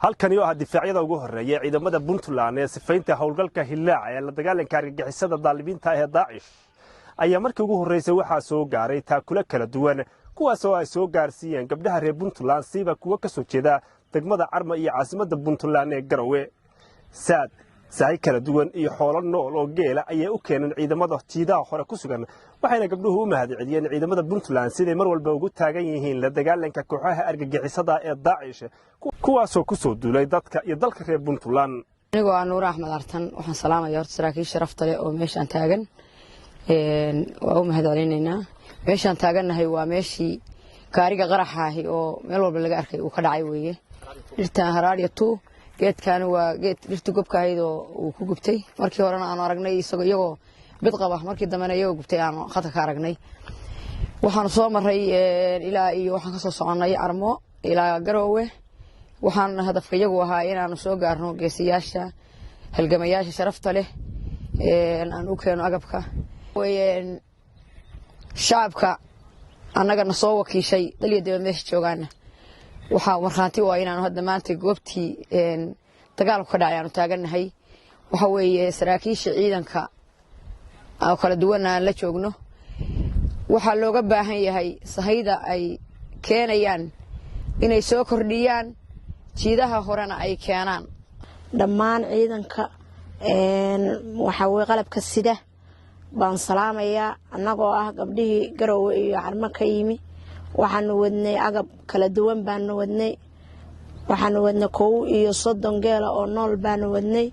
halkani oo difaacyada ugu horeeyay ciidamada Puntland ee sifaynta howlgalka Hillaac ee la dagaalanka argagixisada daalimiinta ee Daesh ayaa markii ugu horeysay waxa soo gaaray taakula kala duwan kuwaas oo ay soo gaarsiiyeen gabdhaha reer Puntland siiba kuwa ka soo jeeda degmada Carmo iyo caasimadda Puntland ee Garowe saay kala duwan iyo xoolo nool oo geela ayay u keeneen ciidamada tiidaha hore ku sugan waxayna gabdhuhu u mahadceliyeen ciidamada Puntland sidii mar walba ugu taagan yihiin la dagaalanka kooxaha argagixisada ee Daesh kuwaas oo ku soo duulay dadka iyo dalka reer Puntland anigu aan Nuur Axmed Artan waxaan salaamayaa saraakiisha sharafta leh oo meeshan taagan waa u mahadcelinaynaa meeshan taaganahay waa meeshii gaariga qaraxa ah oo meel walba laga arkay uu ka dhacay weeye dhirtaan haraadiyatu geedkan waa geed dhirta gobka ahayd oo uu ku gubtay markii horena aan aragnay iyagoo bid qaba markii dambena iyagoo gubtay aan khadka ka aragnay waxaan soo maray ilaa iyo waxaan ka soo soconay Carmo ilaa Garowe waxaan hadafka iyagu ahaa inaan soo gaarno geesiyaasha halgamayaasha sharafta leh aan u keeno agabka shacabka annagana soo wakiishay daliyada meesha joogaana waxa marxaanti waa inaan hadda maanta goobtii dagaalku ka dhacay aanu taaganahay waxa weeye saraakiisha ciidanka oo kala duwan aan la joogno waxa looga baahan yahay sahayda ay keenayaan inay soo kordhiyaan jiidaha horena ay keenaan dhammaan ciidanka waxa weeye qalabka sida baan salaamayaa annagoo ah gabdhihii Garowe iyo Carmo ka yimi waxaanu wadnay agab kala duwan baanu wadnay waxaanu wadnay 30 geela oo nool baanu wadnay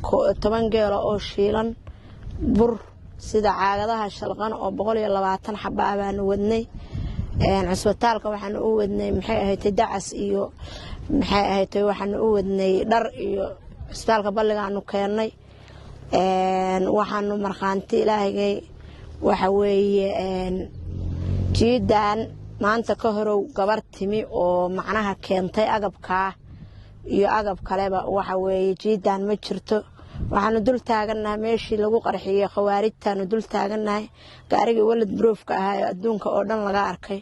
10 geela oo shiilan bur sida caagadaha shalqan oo 120 xabba baanu wadnay cisbitaalka waxaanu u wadnay maxay ahayd dacas iyo maxay ahayd waxaanu u wadnay dhar iyo cisbitaalka balligaanu keenay waxaanu marxaanti ilaahayay waxa weeye jiidan maanta ka horow gabar timi oo macnaha keentay agabka iyo agab kaleba waxa weeye jiidan ma jirto waxaanu dul taaganahay meeshii lagu qarxiyay khawaarijtaanu dul taaganahay gaarigii walad broofka ahaa adduunka oo dhan laga arkay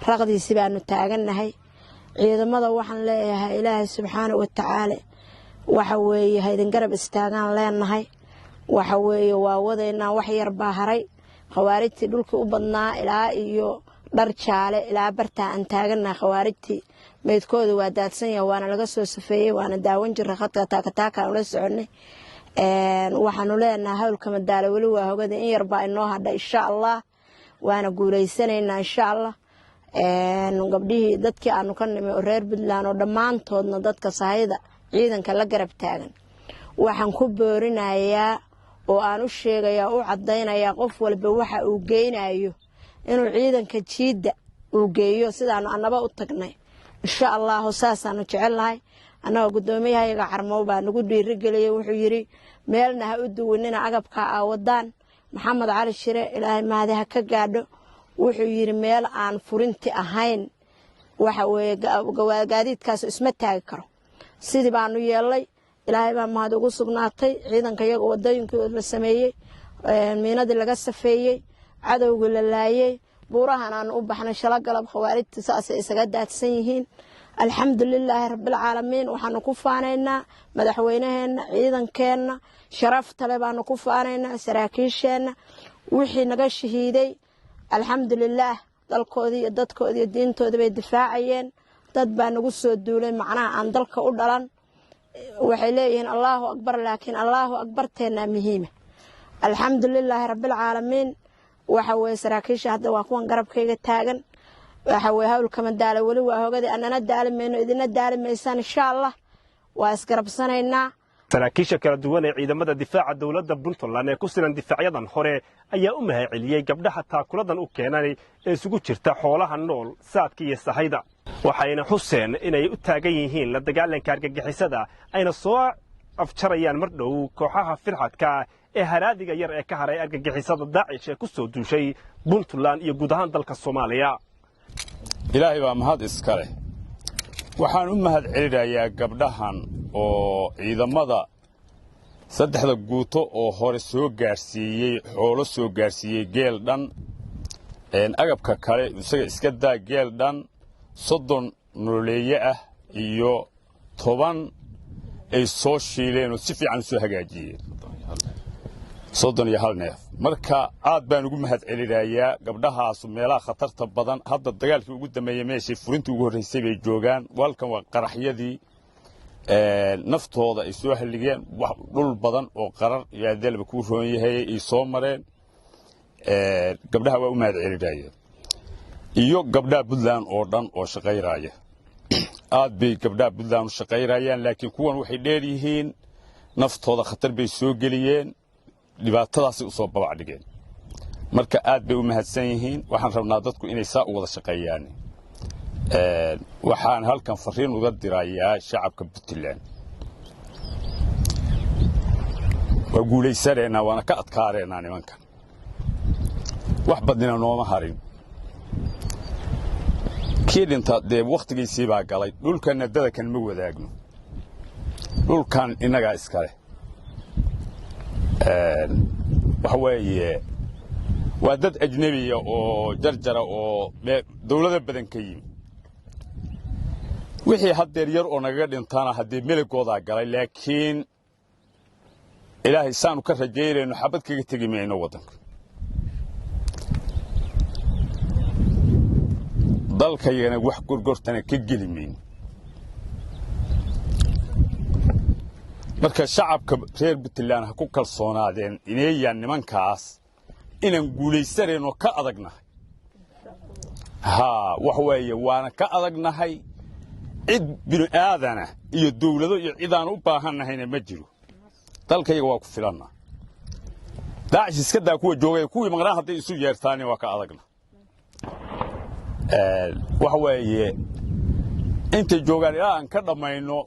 raqdiisi baanu taaganahay ciidamada waxaan leeyahay Ilaahay subxaanahu wa ta'aala waxa weeye haydan garab istaagaan leenahay waxa weeye waa wadaynaa wax yar baa haray khawaarijtii dhulkii u badnaa ilaa iyo dhar jaale ilaa barta aan taaganahay khawaarijtii meedkooda waa daadsan yahay waana laga soo safeeyay waana daawan jiray khadka taaka aan la soconay waxaanu leenahay hawlka madaala wali waa hogada in yar baa inoo hadha insha Allah waana guuleysanaynaa insha Allah gabdhihii dadkii aanu ka nimay reer Puntland oo dhamaantoodna dadka sahayda ciidanka la garab taagan waxaan ku boorinayaa oo aan u sheegayaa u cadeynayaa qof walba waxa uu geynayo inuu ciidanka jiida uu geeyo sidaan annaba u tagnay insha Allah saasaanu jecelnahay annaga gudoomiyaha Carmo baa nagu dhiirigeliyay wuxuu yiri meelna ha u duwanina agabka wadaan Maxamed Cali Shire Ilaahay maadaha ka gaadho wuxuu yiri meel aan furinti ahayn waxa weeye gaadiidkaas isma taagi karo sidii baanu yeelay Ilaahay baa mahad ugu sugnaatay ciidanka iyaga wadooyinkooda la sameeyay miinadii laga safeeyay cadowga la laayay buurahan aan u baxnay shala galab khawaarijta saas isaga daadsan yihiin alxamdulilaahi rabbil caalamiin waxaanu ku faanaynaa madaxweynaheena ciidankeena sharafta leh baanu ku faanaynaa saraakiisheena wixii naga shahiiday alxamdulillaah dalkoodii iyo dadkoodii iyo diintooda bay difaacayeen dad baa nagu soo duulay macnaha aan dalka u dhalan waxay leeyihiin Allahu akbar laakiin Allahu akbarteena muhiima alxamdulilaahi rabbil caalamiin waxa weeye saraakiisha hadda waa kuwan garabkayga taagan waxa weeye hawlka madaala wali waa hogada annana daalimayno idina daalimaysan insha Allah waa isgarabsanaynaa saraakiisha kala duwan ee ciidamada difaaca dawladda Puntland ee ku siran difaacyadan hore ayaa u mahadceliyay gabdhaha taakuladan u keenay ee isugu jirta xoolaha nool saadka iyo sahayda waxayna xuseen inay u taagan yihiin la dagaalanka argagixisada ayna soo afjarayaan mar dhow kooxaha firxadka ee haraadiga yar ee ka haray argagixisada Daesh ee ku soo duushay Puntland iyo guud ahaan dalka Soomaaliya Ilaahay baa mahad iska leh waxaan u mahadcelinayaa gabdhahan oo ciidamada saddexda guuto oo hore soo gaarsiiyay xoolo soo gaarsiiyay geel dhan agabka kale isaga iska daa geel dhan 30 nololeeye ah iyo 10 ay soo shiileen oo si fiican soo hagaajiyeen 31 neef marka aad baan ugu mahad celinayaa gabdhahaas meelaha khatarta badan hadda dagaalkii ugu dambeeyay meeshii furintii ugu horeysay bay joogaan walkan waa qaraxyadii naftooda ay soo haligeen dhul badan oo qarar iyo dalba ku roon yahay ay soo mareen gabdhaha waa u mahad celinayaa iyo gabdhaha Puntland oo dhan oo shaqeynaya aad bay gabdhaha Puntland u shaqeynayaan laakiin kuwan waxay dheer yihiin naftooda khatar bay soo geliyeen dhibaatadaas u soo babac dhigeen marka aad bay u mahadsan yihiin waxaan rabnaa dadku inay saa u wada shaqeeyaan waxaan halkan fariin uga dirayaa shacabka Puntland waa guulaysanayna waana ka adkaareena nimankan wax badina nooma harin kiidinta de waqtigiisii baa galay dhulkan dadakan ma wadaagno dhulkan inaga iskale waxa weeye waa dad ajnabi oo jarjara oo dawladda badan ka yimi wixii haddeer yar oo naga dhintana haddii miligooda galay laakiin ilaahay saanu ka rajeynayno xabad kaga tagi mayno wadanka dalkayana wax gorgortana ka geli mayno marka shacabka reer Puntland ha ku kalsoonaadeen inayaan nimankaas inaan guulaysanayno ka adagnahay wax weeye waana ka adagnahay cid bini aadana iyo dawlado iyo cidaan u baahanahayna ma jiro dalkayga waa ku filanna daacish iska daa kuwa joogay kuwii maqnaa hadday isu yeertaan waa ka adagna waxa weeye inta joogaan ilaa aan ka dhamayno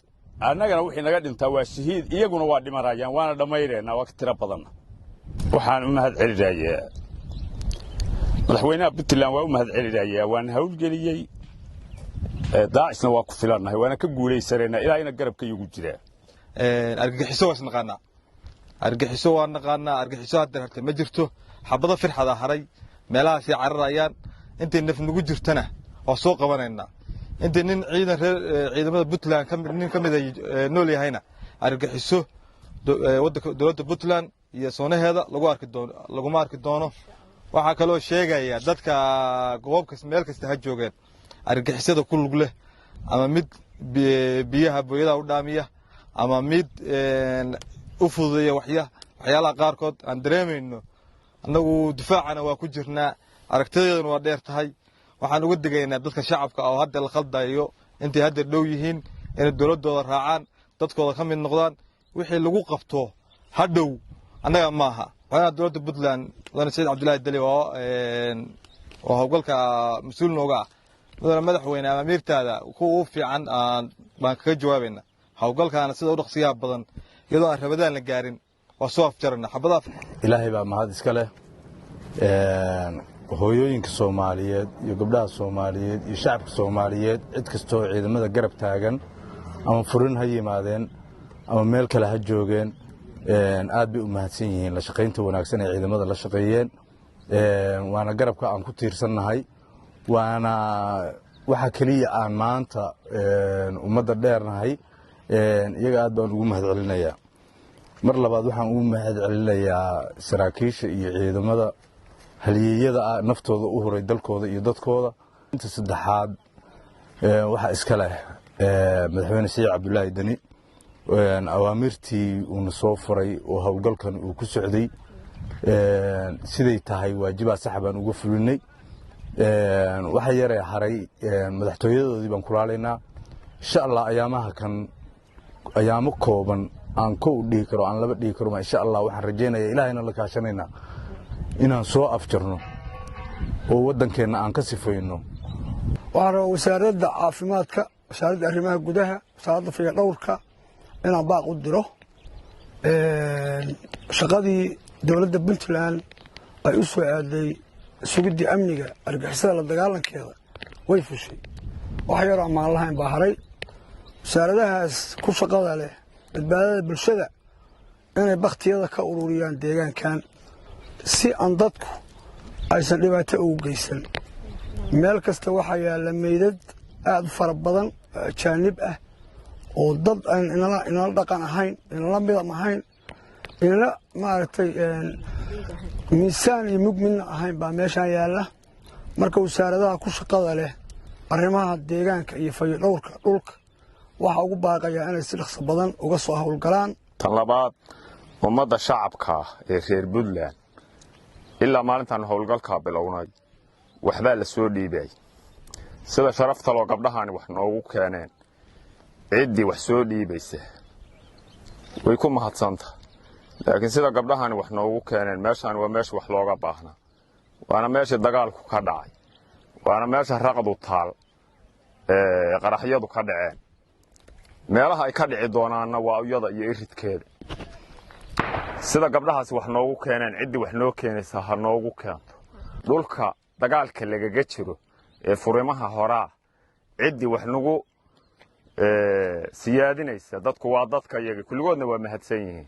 annagana wixii naga dhintaa waa shahiid iyaguna waa dhimarayaan waana dhamayreena waa ka tira badan waxaan u mahad celinayaa madaxweynaha Puntland waa u mahad celinayaa waan hawlgeliyay daacishna waa ku filannahay waana ka guulaysanayna ilaahayna garabka igu jira argagixiso waa naqaanaa argagixiso hadda harta ma jirto xabada firxada haray meelaha si cararayaan intay naf nagu jirtana oo soo qabanayna inta nin ciidamada Puntland kamid ay nool yahayna argagixiso dowladda Puntland iyo soonaheeda lagu arki doono waxa kale oo sheegaya dadka goobka meel kasta ha joogeen argagixisada ku lug leh ama mid biyaha booyada u dhaamiya ama mid u fududeeya waxyaalaha qaarkood aan dareemayno annagu difaacana waa ku jirnaa aragtideeduna waa dheer tahay waxaan uga digaynaa dadka shacabka oo hadda la khaldayo intay hadda dhow yihiin inay dowladooda raacaan dadkooda ka mid noqdaan wixii lagu qabto hadhow annaga maaha waxaana dowladda Puntland wadana Said Cabdullaahi Dali oo hawlgalka mas'uul nooga ah wadana madaxweyne ama amiirtaada ku fiican baan kaga jawaabayna hawlgalkaana sida u dhaqsiyaha badan iyadoo aan rabadaan la gaarin waa soo afjarna xabadaha ilaahay baa mahad iska leh hooyooyinka Soomaaliyeed iyo gabdhaha Soomaaliyeed iyo shacabka Soomaaliyeed cid kastoo ciidamada garab taagan ama furin ha yimaadeen ama meel kale ha joogeen aad bay u mahadsan yihiin la shaqaynta wanaagsan ee ciidamada la shaqeeyeen waana garabka aan ku tiirsannahay waana waxa kaliya aan maanta ummadda dheernahay iyaga aad baan ugu mahad celinayaa mar labaad waxaan ugu mahad celinayaa saraakiisha iyo ciidamada halyeeyada naftooda u huray dalkooda iyo dadkooda inta saddexaad waxa iska leh madaxweyne Said Cabdullaahi Dani awaamirtii uu soo furay oo hawlgalkan uu ku socday siday tahay waajibaad sax baan uga fulinay waxa yar ee haray madaxtooyadoodii baan kulaalaynaa insha Allah ayaamo kooban aan ku dhigi karo aan laba dhigi karo insha Allah waxaan rajeynayaa ilaahayna la kaashanayna inaan soo afjarno oo wadankeena aan ka sifayno waana wasaaradda caafimaadka wasaaradda arrimaha gudaha wasaaradda fayadhowrka inaan baaq u diro shaqadii dowladda Puntland ay u soo aaday sugidii amniga argagixisada la dagaalankeeda way fushay wax yar ama lahayn baa haray wasaaradahaas ku shaqada leh badbaadada bulshada inay baktiyada ka ururiyaan deegaankan si aan dadku aysan dhibaato ugu geysan meel kasta waxa yaala meydad aad u fara badan ajaanib ah oo dad aan inala dhaqan ahayn inala midab ahayn inala maaragtay miisaan iyo mug midna ahayn baa meeshaan yaalla marka wasaaradaha ku shaqada leh arrimaha deegaanka iyo fayadhowrka dhulka waxaa ugu baaqayaa inay si dhaqso badan uga soo howlgalaan. tan labaad ummadda shacabka ee reer Puntland ilaa maalintan howlgalka bilownay waxbaa la soo dhiibay sida sharafta loo gabdhahaani wax noogu keeneen ciidii wax soo dhiibaysa way ku mahadsantahay laakiin sida gabdhahaani wax noogu keeneen meeshaan waa meesha wax looga baahnaa waana meesha dagaalku ka dhacay waana meesha raqdu taal qaraxyadu ka dhaceen meelaha ay ka dhici doonaanna waa iyada iyo iridkeeda sida gabdhahaasi wax noogu keeneen ciddii wax noo keenaysa ha noogu keento dhulka dagaalka lagaga jiro ee furimaha horaa ciddii wax nagu siyaadinaysa dadku waa dadka iyaga kulligoodna waa mahadsan yihiin